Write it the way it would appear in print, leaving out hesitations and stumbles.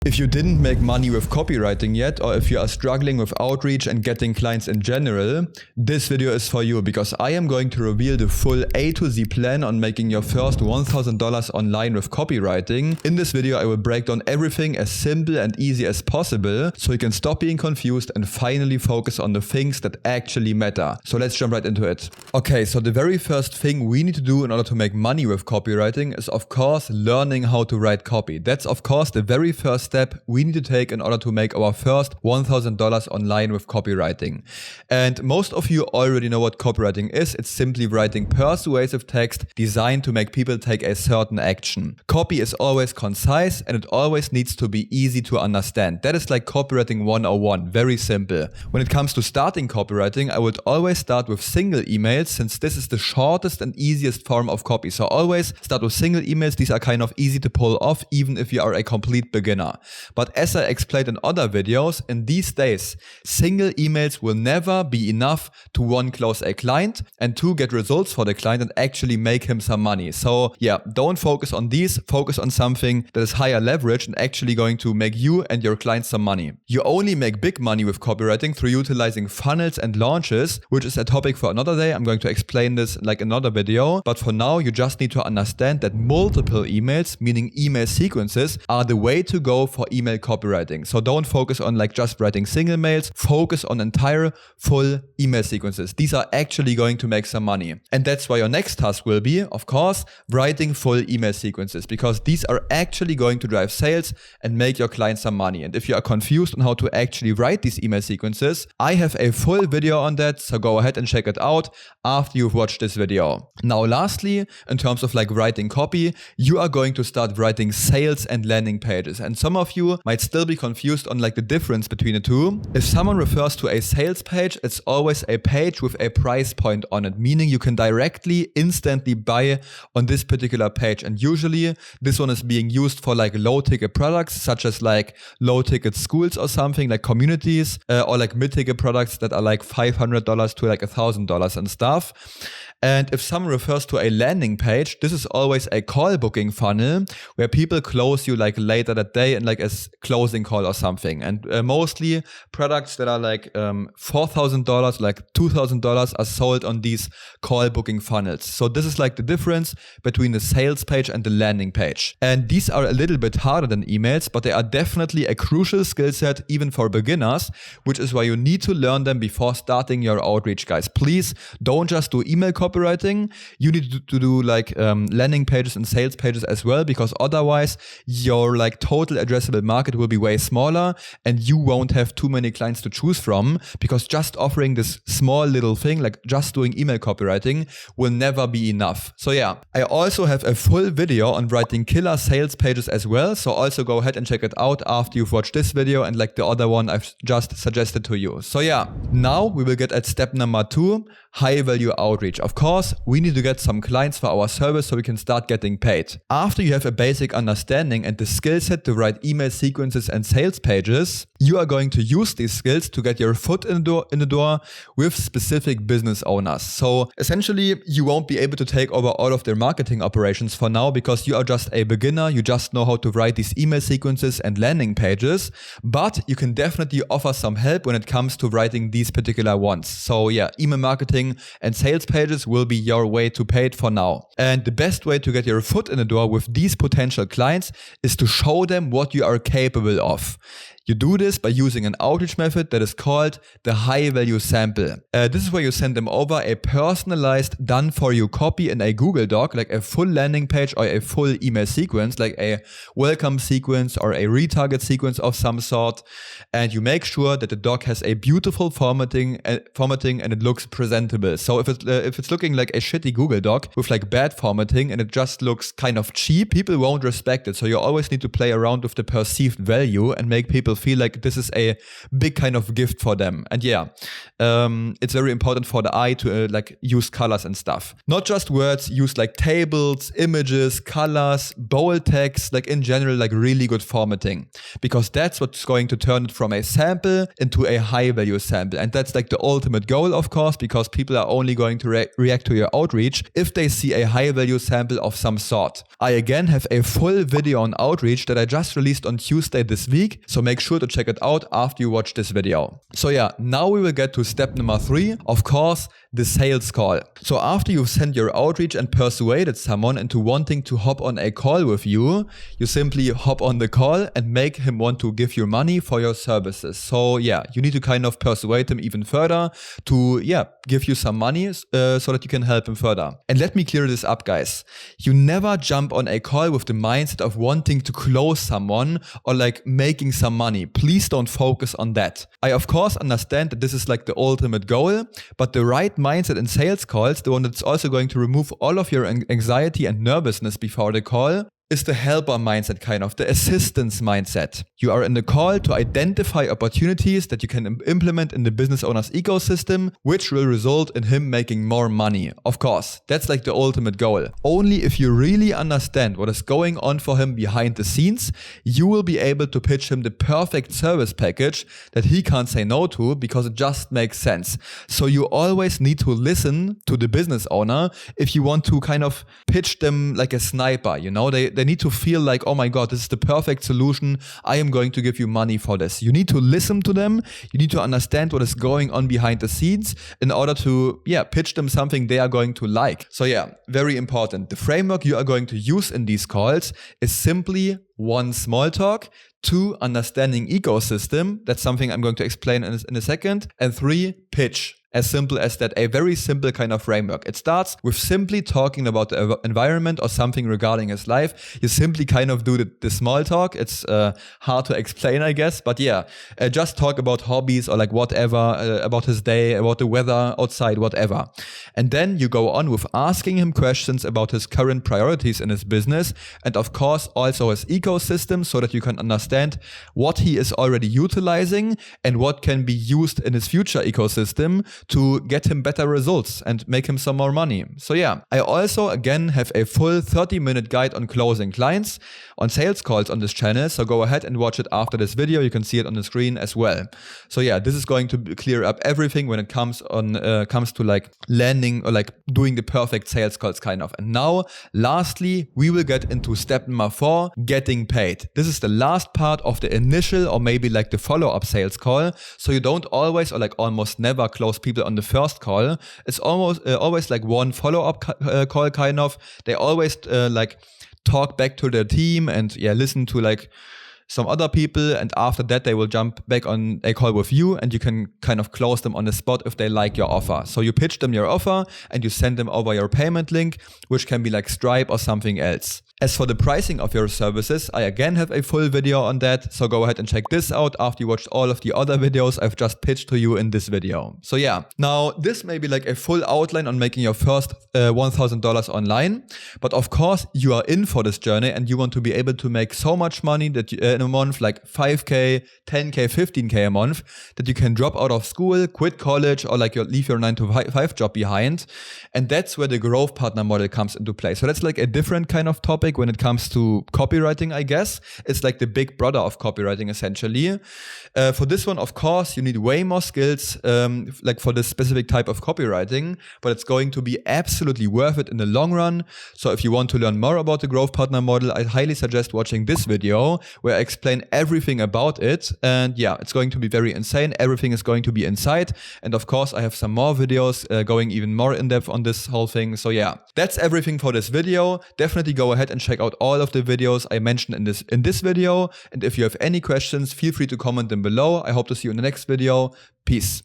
If you didn't make money with copywriting yet, or if you are struggling with outreach and getting clients in general, this video is for you because I am going to reveal the full A to Z plan on making your first $1,000 online with copywriting. In this video, I will break down everything as simple and easy as possible so you can stop being confused and finally focus on the things that actually matter. So let's jump right into it. Okay, so the very first thing we need to do in order to make money with copywriting is of course learning how to write copy. That's of course the very first step we need to take in order to make our first $1,000 online with copywriting. And most of you already know what copywriting is. It's simply writing persuasive text designed to make people take a certain action. Copy is always concise and it always needs to be easy to understand. That is like copywriting 101, very simple. When it comes to starting copywriting, I would always start with single emails since this is the shortest and easiest form of copy. So always start with single emails. These are kind of easy to pull off even if you are a complete beginner. But as I explained in other videos, in these days, single emails will never be enough to one, close a client, and two, get results for the client and actually make him some money. So yeah, don't focus on these, focus on something that is higher leverage and actually going to make you and your clients some money. You only make big money with copywriting through utilizing funnels and launches, which is a topic for another day. I'm going to explain this in like another video. But for now, you just need to understand that multiple emails, meaning email sequences, are the way to go for email copywriting. So don't focus on like just writing single mails, focus on entire full email sequences. These are actually going to make some money. And that's why your next task will be, of course, writing full email sequences because these are actually going to drive sales and make your clients some money. And if you are confused on how to actually write these email sequences, I have a full video on that. So go ahead and check it out after you've watched this video. Now, lastly, in terms of like writing copy, you are going to start writing sales and landing pages. And some of you might still be confused on like the difference between the two. If someone refers to a sales page, it's always a page with a price point on it, meaning you can directly, instantly buy on this particular page. And usually this one is being used for like low ticket products, such as like low ticket schools or something like communities, or like mid ticket products that are like $500 to like $1,000 and stuff. And if someone refers to a landing page, this is always a call booking funnel where people close you like later that day in like a closing call or something. And mostly products that are like $4,000, like $2,000 are sold on these call booking funnels. So this is like the difference between the sales page and the landing page. And these are a little bit harder than emails, but they are definitely a crucial skill set even for beginners, which is why you need to learn them before starting your outreach, guys. Please don't just do email copywriting. You need to do like landing pages and sales pages as well, because otherwise your like total addressable market will be way smaller and you won't have too many clients to choose from, because just offering this small little thing like just doing email copywriting will never be enough. So yeah, I also have a full video on writing killer sales pages as well. So also go ahead and check it out after you've watched this video and like the other one I've just suggested to you. So yeah, now we will get at step number 2, high value outreach. Of course, we need to get some clients for our service so we can start getting paid. After you have a basic understanding and the skill set to write email sequences and sales pages, you are going to use these skills to get your foot in the door with specific business owners. So essentially, you won't be able to take over all of their marketing operations for now because you are just a beginner. You just know how to write these email sequences and landing pages, but you can definitely offer some help when it comes to writing these particular ones. So yeah, email marketing and sales pages will be your way to pay it for now. And the best way to get your foot in the door with these potential clients is to show them what you are capable of. You do this by using an outreach method that is called the high value sample. This is where you send them over a personalized done for you copy in a Google Doc, like a full landing page or a full email sequence, like a welcome sequence or a retarget sequence of some sort. And you make sure that the doc has a beautiful formatting and it looks presentable. So if it's looking like a shitty Google Doc with like bad formatting and it just looks kind of cheap, people won't respect it. So you always need to play around with the perceived value and make people people feel like this is a big kind of gift for them. And yeah, it's very important for the eye to like use colors and stuff. Not just words, use like tables, images, colors, bold text, like in general, like really good formatting, because that's what's going to turn it from a sample into a high value sample. And that's like the ultimate goal, of course, because people are only going to react to your outreach if they see a high value sample of some sort. I again have a full video on outreach that I just released on Tuesday this week, so make sure to check it out after you watch this video. So yeah, now we will get to step number 3, of course, the sales call. So after you've sent your outreach and persuaded someone into wanting to hop on a call with you, you simply hop on the call and make him want to give you money for your services. So yeah, you need to kind of persuade him even further to give you some money so that you can help him further. And let me clear this up, guys. You never jump on a call with the mindset of wanting to close someone or like making some money. Please don't focus on that. I of course understand that this is like the ultimate goal, but the right mindset in sales calls, the one that's also going to remove all of your anxiety and nervousness before the call, is the helper mindset, kind of the assistance mindset. You are in the call to identify opportunities that you can implement in the business owner's ecosystem, which will result in him making more money. Of course, that's like the ultimate goal. Only if you really understand what is going on for him behind the scenes, you will be able to pitch him the perfect service package that he can't say no to, because it just makes sense. So you always need to listen to the business owner if you want to kind of pitch them like a sniper, you know? They need to feel like, oh my God, this is the perfect solution. I am going to give you money for this. You need to listen to them. You need to understand what is going on behind the scenes in order to, pitch them something they are going to like. So yeah, very important. The framework you are going to use in these calls is simply 1, small talk, 2, understanding ecosystem. That's something I'm going to explain in a second. And 3, pitch. As simple as that, a very simple kind of framework. It starts with simply talking about the environment or something regarding his life. You simply kind of do the small talk. It's hard to explain, I guess, but just talk about hobbies or like whatever, about his day, about the weather outside, whatever. And then you go on with asking him questions about his current priorities in his business, and of course also his ecosystem, so that you can understand what he is already utilizing and what can be used in his future ecosystem to get him better results and make him some more money. So yeah, I also again have a full 30-minute guide on closing clients on sales calls on this channel. So go ahead and watch it after this video. You can see it on the screen as well. So yeah, this is going to clear up everything when it comes to like landing or like doing the perfect sales calls kind of. And now, lastly, we will get into step number 4, getting paid. This is the last part of the initial or maybe like the follow-up sales call. So you don't always or like almost never close people on the first call. It's always like one follow-up call kind of. They always like talk back to their team and listen to like some other people, and after that they will jump back on a call with you and you can kind of close them on the spot if they like your offer. So you pitch them your offer and you send them over your payment link, which can be like Stripe or something else. As for the pricing of your services, I again have a full video on that, so go ahead and check this out after you watched all of the other videos I've just pitched to you in this video. So yeah, now this may be like a full outline on making your first $1,000 online, but of course you are in for this journey and you want to be able to make so much money that you, in a month, like 5K, 10K, 15K a month, that you can drop out of school, quit college, or like leave your 9-to-5 job behind. And that's where the growth partner model comes into play. So that's like a different kind of topic when it comes to copywriting, I guess. It's like the big brother of copywriting, essentially. For this one, of course, you need way more skills, like for this specific type of copywriting, but it's going to be absolutely worth it in the long run. So if you want to learn more about the growth partner model, I highly suggest watching this video where I explain everything about it. And yeah, it's going to be very insane. Everything is going to be inside. And of course, I have some more videos going even more in depth on this whole thing. So yeah, that's everything for this video. Definitely go ahead and check out all of the videos I mentioned in this video. And if you have any questions, feel free to comment them below. I hope to see you in the next video. Peace.